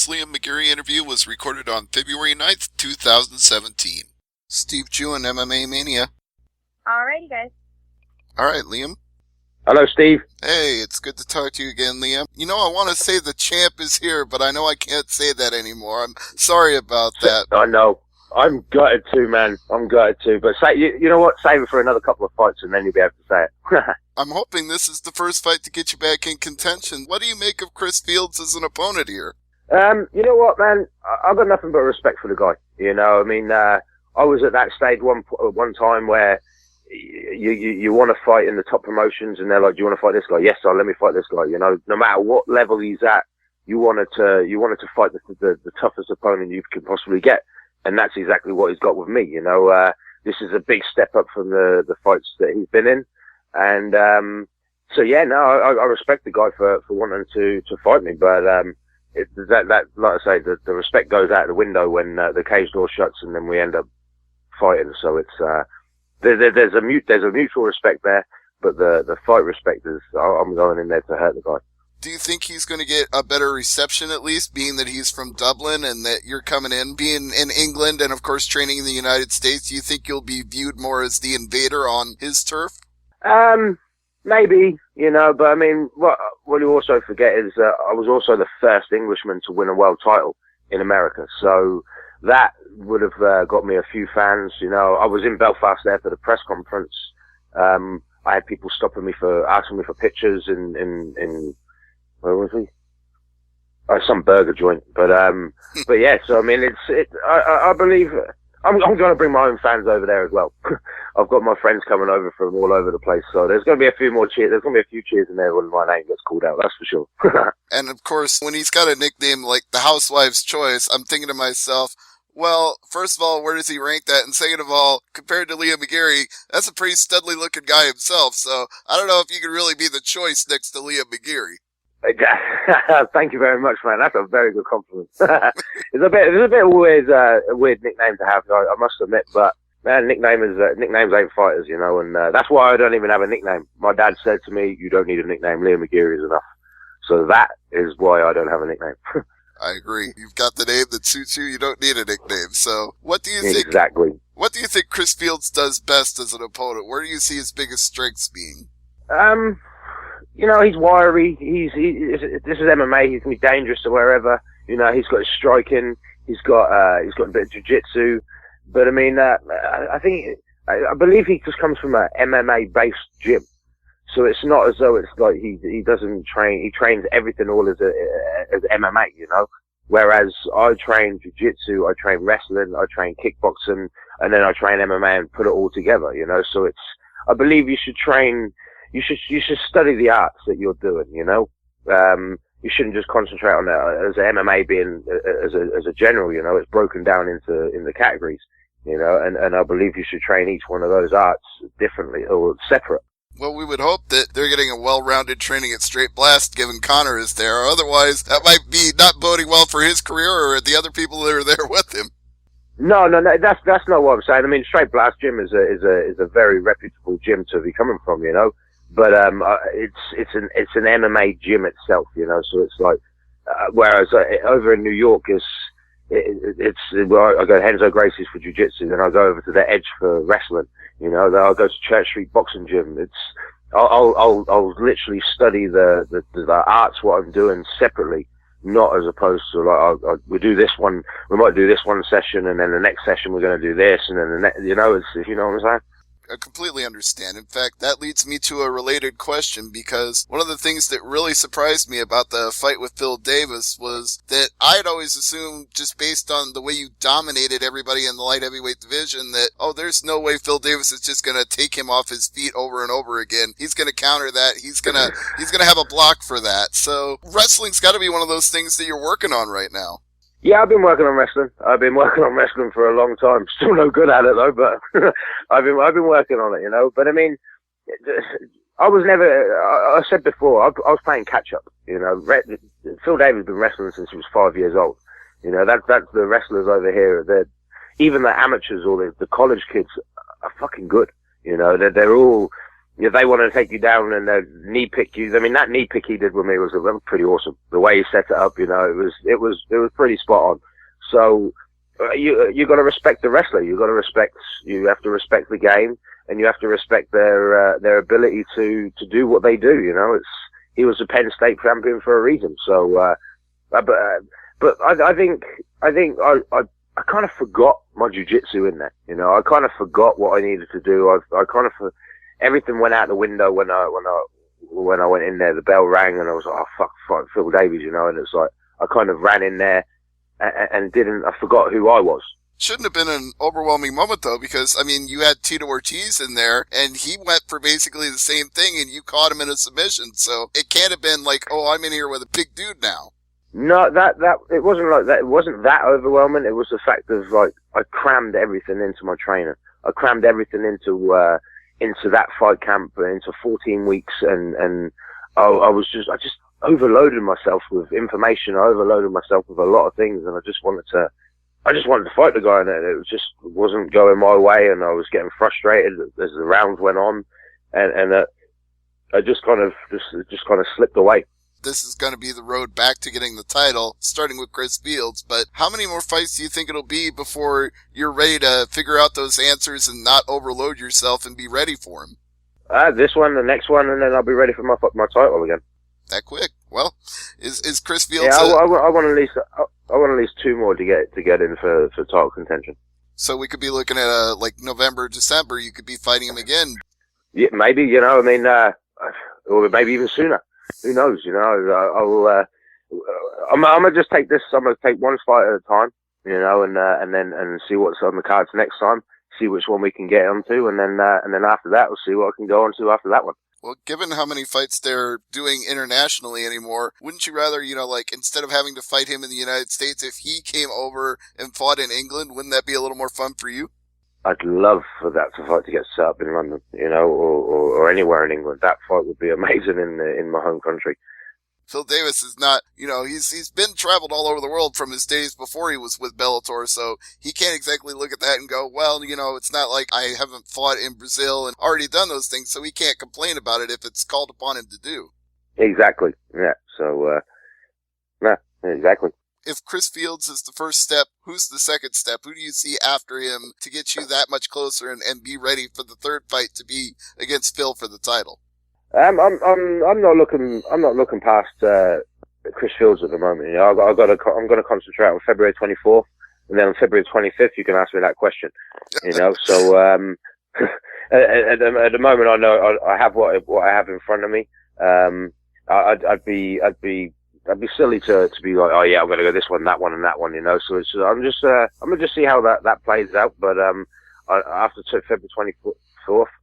This Liam McGeary interview was recorded on February 9th, 2017. Steve Jewin, MMA Mania. Alrighty, guys. Alright, Liam. Hello, Steve. Hey, it's good to talk to you again, Liam. You know, I want to say the champ is here, but I know I can't say that anymore. I'm sorry about that. I know. I'm gutted too, man. I'm gutted too. But you know what? Save it for another couple of fights and then you'll be able to say it. I'm hoping this is the first fight to get you back in contention. What do you make of Chris Fields as an opponent here? You know what, man? I've got nothing but respect for the guy. You know, I mean, I was at that stage one time where you want to fight in the top promotions and they're like, do you want to fight this guy? Yes, sir, let me fight this guy. You know, no matter what level he's at, you wanted to fight the toughest opponent you can possibly get. And that's exactly what he's got with me. You know, this is a big step up from the fights that he's been in. And, so yeah, no, I respect the guy for wanting to fight me, but, that, like I say, the respect goes out the window when, the cage door shuts and then we end up fighting. So it's, there's a mutual respect there, but the fight respect is, I'm going in there to hurt the guy. Do you think he's going to get a better reception, at least, being that he's from Dublin and that you're coming in, being in England and, of course, training in the United States? Do you think you'll be viewed more as the invader on his turf? Maybe, you know, but I mean, what you also forget is that I was also the first Englishman to win a world title in America. So that would have got me a few fans. You know, I was in Belfast there for the press conference. I had people asking me for pictures in where was he? Some burger joint. But yeah, so I mean, I believe I'm going to bring my own fans over there as well. I've got my friends coming over from all over the place, so there's going to be a few more cheers. There's going to be a few cheers in there when my name gets called out, that's for sure. And of course, when he's got a nickname like the Housewife's Choice, I'm thinking to myself, well, first of all, where does he rank that? And second of all, compared to Liam McGeary, that's a pretty studly looking guy himself, so I don't know if you could really be the choice next to Liam McGeary. Thank you very much, man. That's a very good compliment. It's a bit weird, a weird nickname to have, I must admit, but man, nicknames ain't fighters, you know, and that's why I don't even have a nickname. My dad said to me, you don't need a nickname, Liam McGeary is enough. So that is why I don't have a nickname. I agree. You've got the name that suits you, you don't need a nickname. So what do you think? Exactly. What do you think Chris Fields does best as an opponent? Where do you see his biggest strengths being? You know, he's wiry. This is MMA. He can be dangerous to wherever. You know, he's got his striking. He's got a bit of jiu-jitsu. But I mean, I believe he just comes from a MMA based gym. So it's not as though it's like he doesn't train. He trains everything all as MMA, you know. Whereas I train jiu-jitsu, I train wrestling, I train kickboxing, and then I train MMA and put it all together, you know. So I believe you should train. You should study the arts that you're doing, you know. You shouldn't just concentrate on that as MMA being as a general, you know. It's broken down into categories, you know, and I believe you should train each one of those arts differently or separate. Well, we would hope that they're getting a well-rounded training at Straight Blast, given Connor is there. Otherwise, that might be not boding well for his career or the other people that are there with him. No, that's not what I'm saying. I mean, Straight Blast Gym is a very reputable gym to be coming from, you know. But it's an MMA gym itself, you know. So it's like, whereas over in New York, it's well, I go to Henzo Gracie's for jiu-jitsu, then I go over to the Edge for wrestling. You know, then I'll go to Church Street Boxing Gym. I'll literally study the arts, what I'm doing separately, not as opposed to like, we might do this one session and then the next session we're going to do this and then the next, you know, you know what I'm saying? I completely understand. In fact, that leads me to a related question, because one of the things that really surprised me about the fight with Phil Davis was that I'd always assumed, just based on the way you dominated everybody in the light heavyweight division, that, oh, there's no way Phil Davis is just going to take him off his feet over and over again. He's going to counter that. He's going to have a block for that. So wrestling's got to be one of those things that you're working on right now. Yeah, I've been working on wrestling. I've been working on wrestling for a long time. Still no good at it though, but I've been working on it, you know. But I mean, I was never. I said before, I was playing catch up. You know, Phil Davis has been wrestling since he was 5 years old. You know, that's the wrestlers over here. Even the amateurs or the college kids are fucking good. You know, they're all if they want to take you down and knee pick you, I mean, that knee pick he did with me was pretty awesome. The way he set it up, it was pretty spot on. So you got to respect the wrestler. You have to respect the game, and you have to respect their ability to do what they do. He was a Penn State champion for a reason. So, but I think I kind of forgot my jiu-jitsu in there. I kind of forgot what I needed to do. I kind of everything went out the window when I went in there. The bell rang and I was like, oh fuck, Phil Davies, and it's like I kind of ran in there and I forgot who I was. Shouldn't have been an overwhelming moment though, because I mean you had Tito Ortiz in there and he went for basically the same thing and you caught him in a submission, so it can't have been like, oh, I'm in here with a big dude now. No, that it wasn't like that. It wasn't that overwhelming. It was the fact of like I crammed everything into my trainer. I crammed everything into that fight camp, into 14 weeks, and I just overloaded myself with information. I overloaded myself with a lot of things, and I just wanted to fight the guy, and it just wasn't going my way, and I was getting frustrated as the rounds went on, and I just kind of slipped away. This is going to be the road back to getting the title, starting with Chris Fields, but how many more fights do you think it'll be before you're ready to figure out those answers and not overload yourself and be ready for him? This one, the next one, and then I'll be ready for my title again. That quick? Well, is Chris Fields? Yeah, I want at least 2 more to get in for title contention. So we could be looking at like November, December. You could be fighting him again. Yeah, maybe. I mean, or maybe even sooner. Who knows? I'm gonna just take this. I'm gonna take one fight at a time, and see what's on the cards next time. See which one we can get onto, and then after that, we'll see what I can go on to after that one. Well, given how many fights they're doing internationally anymore, wouldn't you rather, instead of having to fight him in the United States, if he came over and fought in England, wouldn't that be a little more fun for you? I'd love for that fight to get set up in London, or anywhere in England. That fight would be amazing in my home country. Phil Davis is not, he's been traveled all over the world from his days before he was with Bellator, so he can't exactly look at that and go, well, it's not like I haven't fought in Brazil and already done those things, so he can't complain about it if it's called upon him to do. Exactly. Yeah. So, exactly. If Chris Fields is the first step, who's the second step? Who do you see after him to get you that much closer and be ready for the third fight to be against Phil for the title? I'm not looking past Chris Fields at the moment. I'm going to concentrate on February 24th, and then on February 25th you can ask me that question. So at the moment I know I have what I have in front of me. I'd be silly to be like, oh yeah, I'm going to go this one, that one, and that one. So it's I'm gonna just see how that plays out. But after February 24th.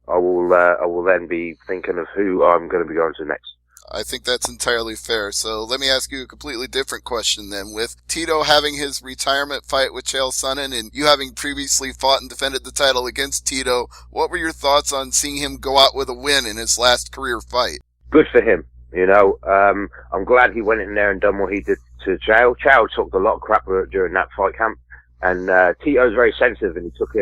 I will then be thinking of who I'm going to be going to next. I think that's entirely fair. So let me ask you a completely different question then. With Tito having his retirement fight with Chael Sonnen and you having previously fought and defended the title against Tito, what were your thoughts on seeing him go out with a win in his last career fight? Good for him. I'm glad he went in there and done what he did to Chael. Chael talked a lot of crap during that fight camp, and Tito's very sensitive and he took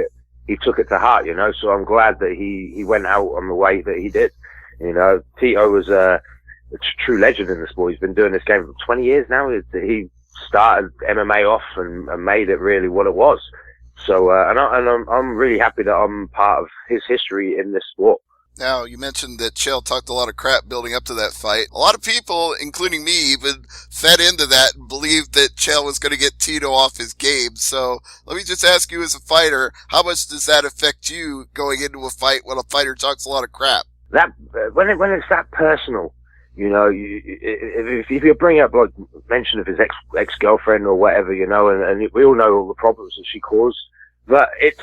it to heart, so I'm glad that he went out on the way that he did. Tito was a true legend in the sport. He's been doing this game for 20 years now. He started MMA off and made it really what it was. So, I'm really happy that I'm part of his history in this sport. Now, you mentioned that Chael talked a lot of crap building up to that fight. A lot of people, including me, even fed into that and believed that Chael was going to get Tito off his game. So let me just ask you as a fighter, how much does that affect you going into a fight when a fighter talks a lot of crap? That when it's that personal, if you bring up like mention of his ex-girlfriend or whatever, and we all know all the problems that she caused, but it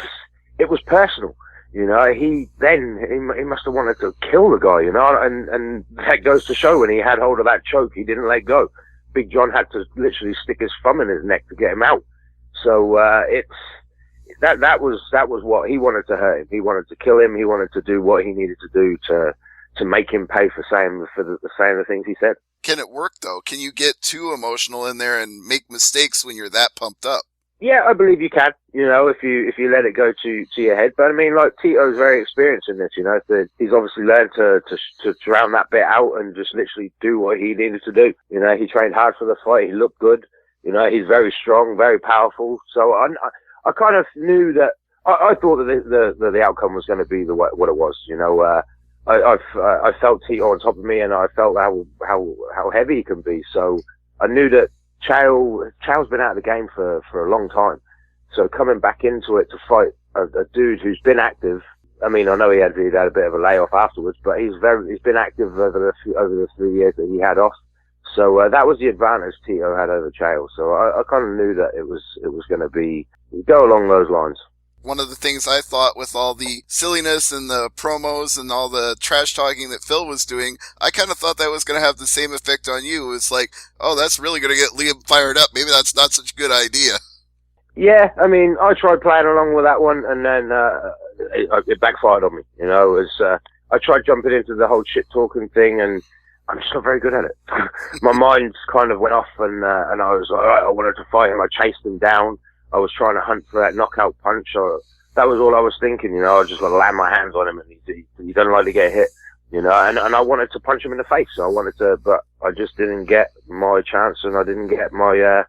was personal. He must have wanted to kill the guy, and that goes to show when he had hold of that choke, he didn't let go. Big John had to literally stick his thumb in his neck to get him out. So, that was what he wanted to hurt him. He wanted to kill him. He wanted to do what he needed to do to make him pay for saying the things he said. Can it work though? Can you get too emotional in there and make mistakes when you're that pumped up? Yeah, I believe you can. You know, if you let it go to your head. But I mean, like Tito's very experienced in this. You know, so he's obviously learned to drown that bit out and just literally do what he needed to do. You know, he trained hard for the fight. He looked good. You know, he's very strong, very powerful. So I kind of knew that. I thought that the outcome was going to be what it was. You know, I felt Tito on top of me, and I felt how heavy he can be. So I knew that Chow's been out of the game for a long time. So coming back into it to fight a dude who's been active. I mean, I know he'd had a bit of a layoff afterwards, but he's been active over the 3 years that he had off. So that was the advantage Tito had over Chael. So I kind of knew that it was going to go along those lines. One of the things I thought with all the silliness and the promos and all the trash talking that Phil was doing, I kind of thought that was going to have the same effect on you. It's like, oh, that's really going to get Liam fired up. Maybe that's not such a good idea. Yeah, I mean, I tried playing along with that one, and then it backfired on me. You know, I tried jumping into the whole shit talking thing, and I'm just not very good at it. My mind kind of went off, and I was like, all right, I wanted to fight him. I chased him down. I was trying to hunt for that knockout punch. That was all I was thinking, you know. I was just going to land my hands on him, and he doesn't like to get hit, you know. And I wanted to punch him in the face. But I just didn't get my chance, and I didn't get my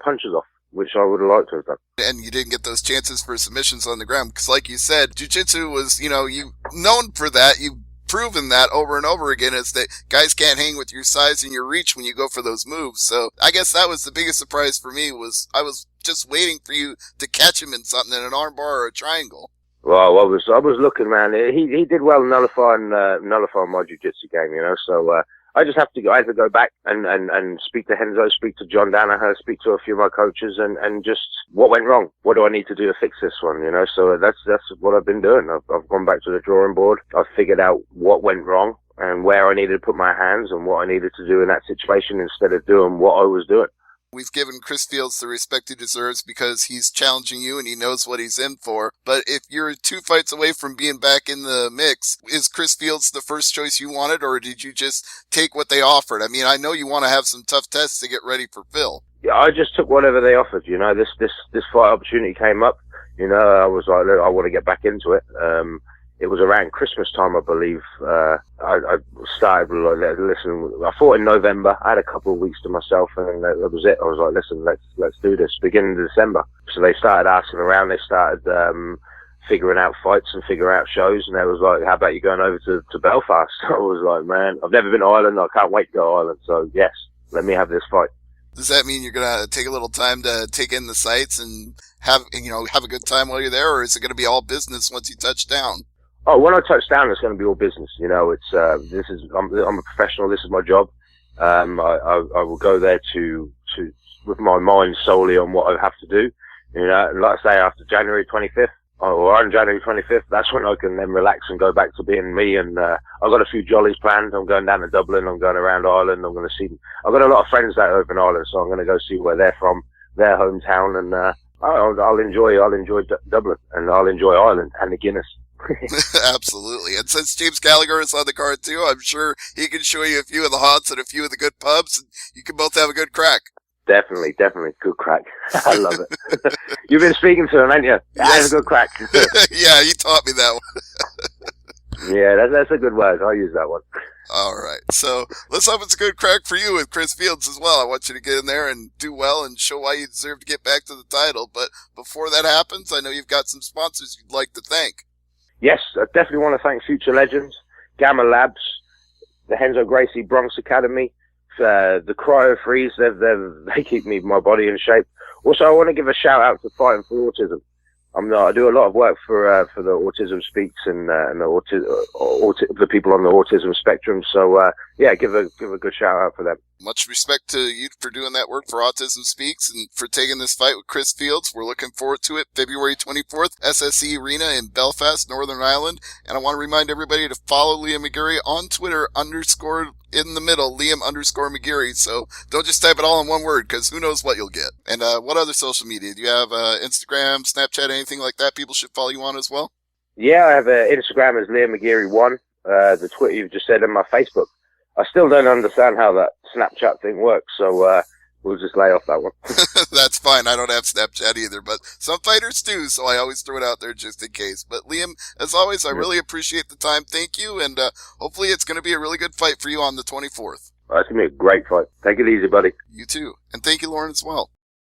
punches off, which I would have liked to have done. And you didn't get those chances for submissions on the ground because, like you said, jiu-jitsu was, you know, you known for that. You proven that over and over again is that guys can't hang with your size and your reach when you go for those moves. So I guess that was the biggest surprise for me. Was I was just waiting for you to catch him in something, in an armbar or a triangle. Well, I was looking, man. He did well nullifying my jiu-jitsu game, you know. So I just have to go. I had to go back and speak to Henzo, speak to John Danaher, speak to a few of my coaches, and just what went wrong. What do I need to do to fix this one? You know. So that's what I've been doing. I've gone back to the drawing board. I've figured out what went wrong and where I needed to put my hands and what I needed to do in that situation instead of doing what I was doing. We've given Chris Fields the respect he deserves because he's challenging you and he knows what he's in for. But if you're 2 fights away from being back in the mix, is Chris Fields the first choice you wanted, or did you just take what they offered? I mean, I know you want to have some tough tests to get ready for Phil. Yeah, I just took whatever they offered. You know, this fight opportunity came up. You know, I was like, look, I want to get back into it. It was around Christmas time, I believe. I started like, listen, I fought in November. I had a couple of weeks to myself, and that was it. I was like, listen, let's do this. Beginning of December. So they started asking around. They started figuring out fights and figuring out shows, and they was like, how about you going over to Belfast? I was like, man, I've never been to Ireland. I can't wait to go to Ireland. So yes, let me have this fight. Does that mean you're going to take a little time to take in the sights and have a good time while you're there, or is it going to be all business once you touch down? Oh, when I touch down, it's going to be all business. You know, I'm a professional. This is my job. I will go there with my mind solely on what I have to do. You know, and like I say, after January 25th, or on January 25th, that's when I can then relax and go back to being me. And I've got a few jollies planned. I'm going down to Dublin. I'm going around Ireland. I've got a lot of friends that are over in Ireland, so I'm going to go see where they're from, their hometown, and I'll enjoy Dublin, and I'll enjoy Ireland and the Guinness. Absolutely. And since James Gallagher is on the card too, I'm sure he can show you a few of the haunts and a few of the good pubs, and you can both have a good crack. Definitely. Good crack. I love it. You've been speaking to him, haven't you? Yes. Have a good crack. Yeah, he taught me that one. Yeah, that's a good word. I'll use that one. All right. So let's hope it's a good crack for you with Chris Fields as well. I want you to get in there and do well and show why you deserve to get back to the title. But before that happens, I know you've got some sponsors you'd like to thank. Yes, I definitely want to thank Future Legends, Gamma Labs, the Henzo Gracie Bronx Academy, the Cryo Freeze. They keep my body in shape. Also, I want to give a shout out to Fighting for Autism. I do a lot of work for the Autism Speaks and the people on the autism spectrum. So yeah, give a good shout out for them. Much respect to you for doing that work for Autism Speaks and for taking this fight with Chris Fields. We're looking forward to it. February 24th, SSE Arena in Belfast, Northern Ireland. And I want to remind everybody to follow Liam McGeary on Twitter, _McGeary. So don't just type it all in one word, because who knows what you'll get. And what other social media? Do you have Instagram, Snapchat, anything like that people should follow you on as well? Yeah, I have Instagram as Liam McGeary 1. The Twitter you've just said, and my Facebook. I still don't understand how that Snapchat thing works. So we'll just lay off that one. That's fine. I don't have Snapchat either, but some fighters do, so I always throw it out there just in case. But Liam, as always, I really appreciate the time. Thank you, and hopefully it's going to be a really good fight for you on the 24th. It's going to be a great fight. Take it easy, buddy. You too. And thank you, Lauren, as well.